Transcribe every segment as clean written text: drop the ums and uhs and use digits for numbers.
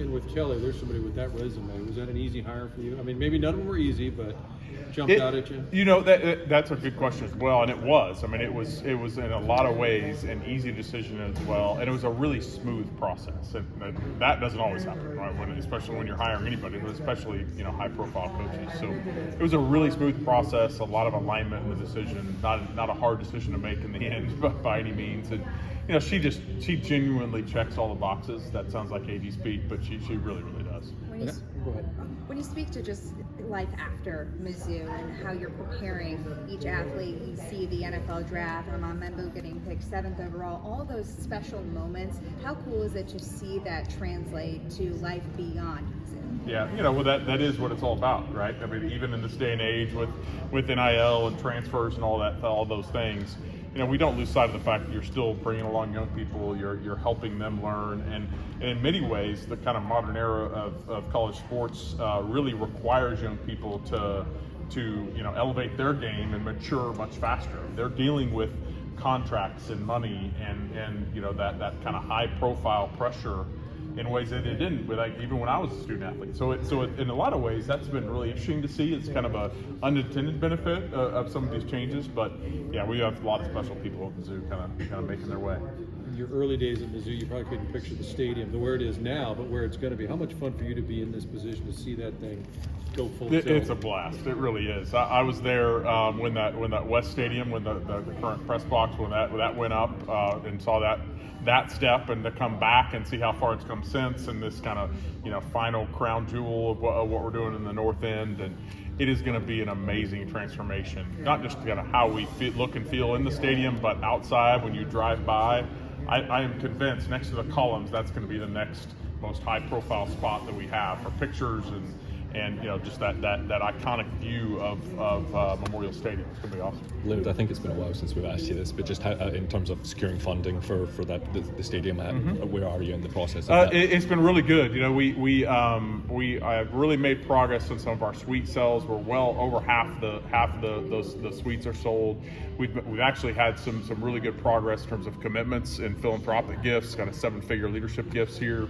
And with Kelly, there's somebody with that resume. Was that an easy hire for you? I mean, maybe none of them were easy, but jumped out at you? You know, that's a good question as well, and it was. I mean, it was in a lot of ways an easy decision as well, and it was a really smooth process. And that doesn't always happen, right? Especially when you're hiring anybody, but especially high-profile coaches. So it was a really smooth process, a lot of alignment in the decision, not a hard decision to make in the end, by any means. And she genuinely checks all the boxes. That sounds like AD speak, but she really does. Go ahead. When you speak to just life after Mizzou and how you're preparing each athlete, you see the NFL draft, Armand Membu getting picked 7th overall, all those special moments, how cool is it to see that translate to life beyond Mizzou? Yeah, well, that is what it's all about, right? I mean, even in this day and age with NIL and transfers and all those things, we don't lose sight of the fact that you're still bringing along young people, you're helping them learn, and in many ways, the kind of modern era of college sports really requires young people to elevate their game and mature much faster. They're dealing with contracts and money and that kind of high profile pressure in ways that it didn't even when I was a student athlete. So in a lot of ways, that's been really interesting to see. It's kind of a unintended benefit of some of these changes, but yeah, we have a lot of special people at Mizzou kind of making their way. In your early days at Mizzou, you probably couldn't picture the stadium, where it is now, but where it's going to be. How much fun for you to be in this position to see that thing go full tilt? It's a blast. It really is. I was there when that West Stadium, when the current press box, when that went up, and saw that step, and to come back and see how far it's come since, and this kind of final crown jewel of what we're doing in the north end, and it is going to be an amazing transformation. Not just kind of how we look and feel in the stadium, but outside when you drive by. I am convinced next to the columns, that's going to be the next most high-profile spot that we have for pictures and just that iconic view of Memorial Stadium. It's going to be awesome. Laird, I think it's been a while since we've asked you this, but just how, in terms of securing funding for the stadium, where are you in the process of that? It's been really good. We have really made progress on some of our suite sales. We're well over half the suites are sold. We've actually had some really good progress in terms of commitments and philanthropic gifts, kind of 7-figure leadership gifts here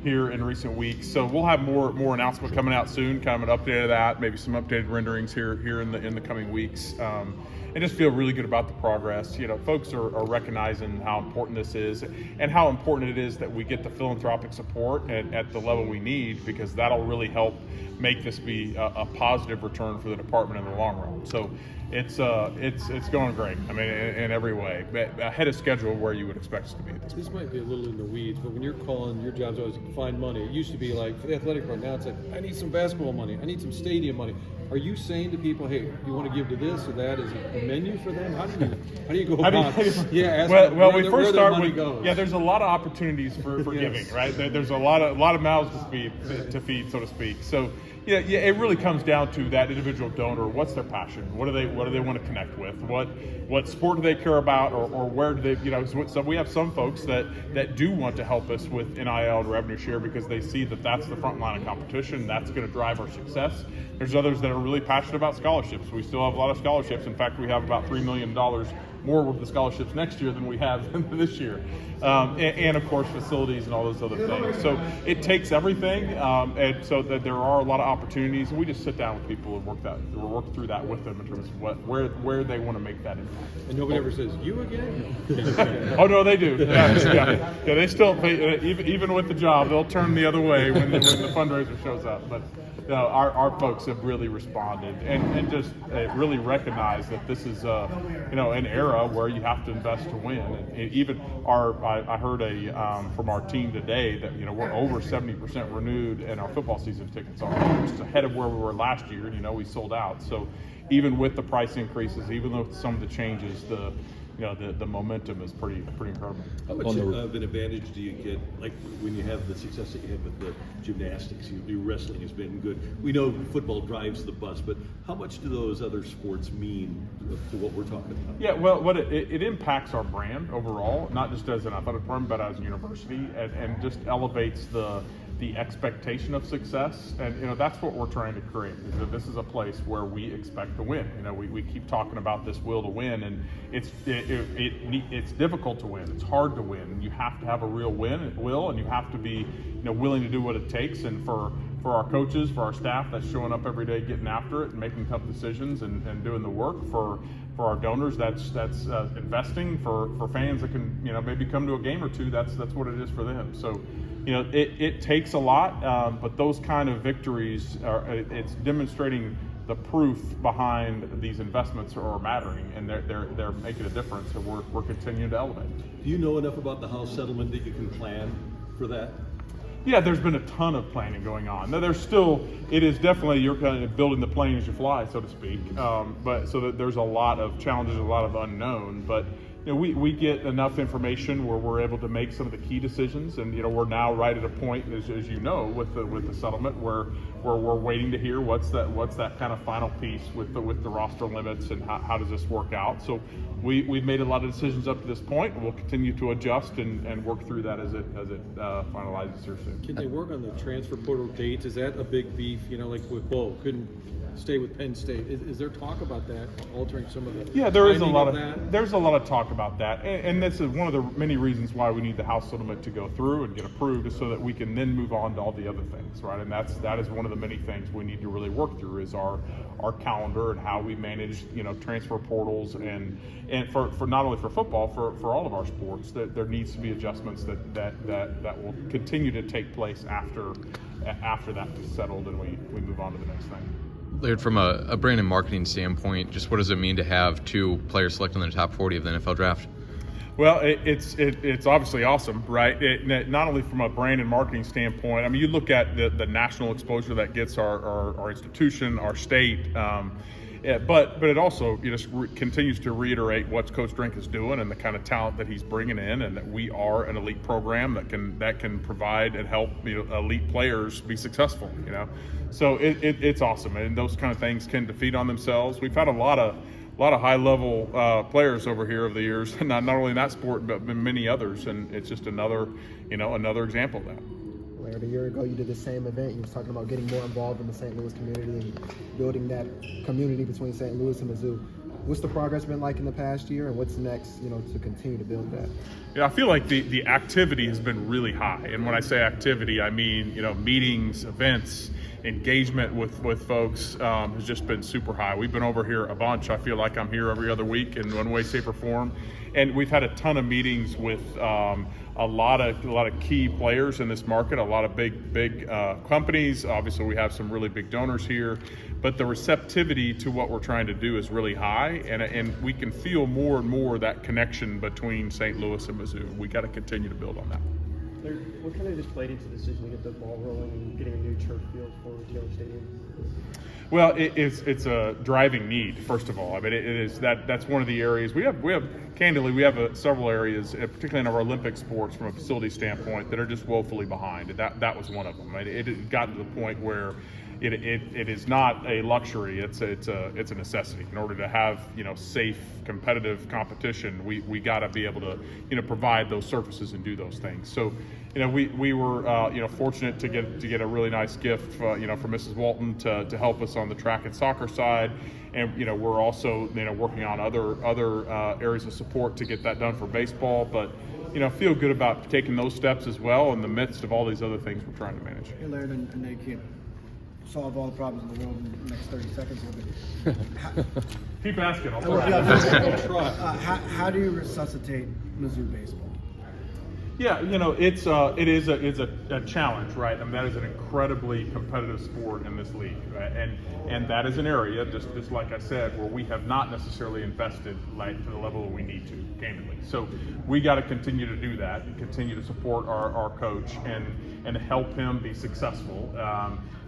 in recent weeks. So we'll have more announcement coming out soon, kind of an update of that, maybe some updated renderings here in the coming weeks. And just feel really good about the progress. Folks are recognizing how important this is and how important it is that we get the philanthropic support at the level we need, because that'll really help make this be a positive return for the department in the long run. So it's going great. I mean, in every way, ahead of schedule where you would expect us to be at this point. This might be a little in the weeds, but when you're calling, your job's always to find money. It used to be like for the athletic department. Now it's like, I need some basketball money. I need some stadium money. Are you saying to people, hey, you want to give to this or that? Is it a menu for them? How do you go about it? Yeah. We first start with there's a lot of opportunities for giving, right? There's a lot of mouths to feed, so to speak. So. Yeah, it really comes down to that individual donor. What's their passion? What do they want to connect with? What sport do they care about, or where do they? So we have some folks that do want to help us with NIL and revenue share because they see that's the front line of competition. That's going to drive our success. There's others that are really passionate about scholarships. We still have a lot of scholarships. In fact, we have about $3 million more with the scholarships next year than we have this year. And of course facilities and all those other things. So it takes everything, and so that there are a lot of opportunities, and we just sit down with people and work through that with them in terms of where they want to make that impact. And nobody ever says, you again? Oh no, they do. Yeah, they still, even with the job, they'll turn the other way when the fundraiser shows up. But our folks have really responded and just really recognize that this is an era where you have to invest to win. And even I heard from our team today that we're over 70% renewed, and our football season tickets are, which is ahead of where we were last year. We sold out. So even with the price increases, even with some of the changes, the momentum is pretty incredible. How much of an advantage do you get, like when you have the success that you had with the gymnastics? Your wrestling has been good. We know football drives the bus, but how much do those other sports mean to what we're talking about? Yeah, well, what it impacts our brand overall, not just as an athletic department, but as a university, and just elevates the the expectation of success, and that's what we're trying to create. This is a place where we expect to win. We keep talking about this will to win, and it's difficult to win. It's hard to win. You have to have a real will, and you have to be willing to do what it takes. And for our coaches, for our staff that's showing up every day, getting after it, and making tough decisions, and doing the work. For our donors, that's investing. For fans that can maybe come to a game or two, that's what it is for them. So. It takes a lot, but those kind of victories it's demonstrating the proof behind these investments are mattering, and they're making a difference, and we're continuing to elevate. Do you know enough about the House settlement that you can plan for that? Yeah, there's been a ton of planning going on. Now, it is definitely, you're kind of building the plane as you fly, so to speak. But so that there's a lot of challenges, a lot of unknown, but we get enough information where we're able to make some of the key decisions, and we're now right at a point, as with the settlement, where we're waiting to hear what's that kind of final piece with the roster limits, and how does this work out. So we've made a lot of decisions up to this point, and we'll continue to adjust and work through that as it finalizes here soon. Can they work on the transfer portal dates? Is that a big beef? Like with Bo, couldn't stay with Penn State. Is there talk about that altering some of the? Yeah, there is a lot of that? There's a lot of talk about that, and this is one of the many reasons why we need the House settlement to go through and get approved, is so that we can then move on to all the other things, right? And that is one of the many things we need to really work through, is our calendar and how we manage transfer portals, and for not only for football, for all of our sports, that there needs to be adjustments that will continue to take place after that is settled and we move on to the next thing. Laird, from a brand and marketing standpoint, just what does it mean to have 2 players selected in the top 40 of the NFL draft? Well, it's obviously awesome, right? Not only from a brand and marketing standpoint. I mean, you look at the national exposure that gets our institution, our state, but it also continues to reiterate what Coach Drink is doing and the kind of talent that he's bringing in, and that we are an elite program that can provide and help elite players be successful. So it's awesome, and those kind of things can feed on themselves. We've had a lot of high-level players over here over the years, not only in that sport, but in many others, and it's just another example of that. Laird, a year ago you did the same event. You was talking about getting more involved in the St. Louis community and building that community between St. Louis and Mizzou. What's the progress been like in the past year, and what's next, to continue to build that? Yeah, I feel like the activity has been really high, and when I say activity, I mean meetings, events, engagement with folks has just been super high. We've been over here a bunch. I feel like I'm here every other week in one way, shape, or form, and we've had a ton of meetings with a lot of key players in this market, a lot of big companies. Obviously, we have some really big donors here, but the receptivity to what we're trying to do is really high, and we can feel more and more that connection between St. Louis and Mizzou. We got to continue to build on that. What kind of just played into the decision to get the ball rolling and getting a new turf field for Taylor Stadium? Well, it's a driving need, first of all. I mean, it is that's one of the areas we have candidly several areas, particularly in our Olympic sports, from a facility standpoint, that are just woefully behind. That was one of them. I mean, it had gotten to the point where it is not a luxury. It's a necessity. In order to have safe, competitive competition, we got to be able to provide those surfaces and do those things. So we were fortunate to get a really nice gift from Mrs. Walton to help us on the track and soccer side, and we're also working on other areas of support to get that done for baseball. But feel good about taking those steps as well in the midst of all these other things we're trying to manage. Hey, Laird, and they can't solve all the problems in the world in the next 30 seconds. Keep asking. I'll try. How do you resuscitate Mizzou baseball? Yeah, it is a challenge, right? I mean, that is an incredibly competitive sport in this league, right? And that is an area, just like I said, where we have not necessarily invested to the level that we need to, candidly. So we got to continue to do that and continue to support our coach and help him be successful.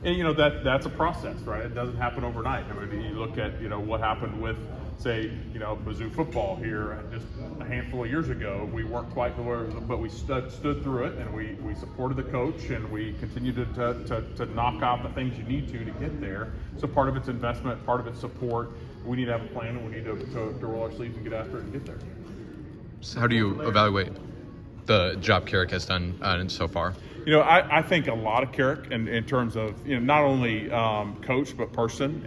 And that's a process, right? It doesn't happen overnight. I mean, you look at what happened with, say, Mizzou football here just a handful of years ago. We weren't quite where, but we stood through it, and we supported the coach, and we continued to knock out the things you need to get there. So part of it's investment, part of it's support. We need to have a plan, and we need to roll our sleeves and get after it and get there. So how do you evaluate? the job Carrick has done so far? I think a lot of Carrick in terms of not only coach but person.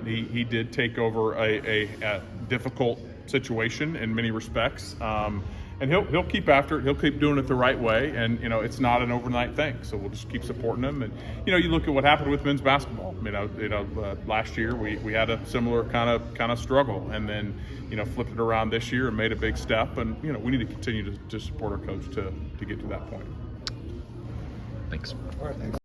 He did take over a difficult situation in many respects, and he'll keep after it. He'll keep doing it the right way, and it's not an overnight thing. So we'll just keep supporting him. And you look at what happened with men's basketball. Last year we had a similar kind of struggle, and then flipped it around this year and made a big step. And we need to continue to support our coach to get to that point. Thanks. All right, thanks.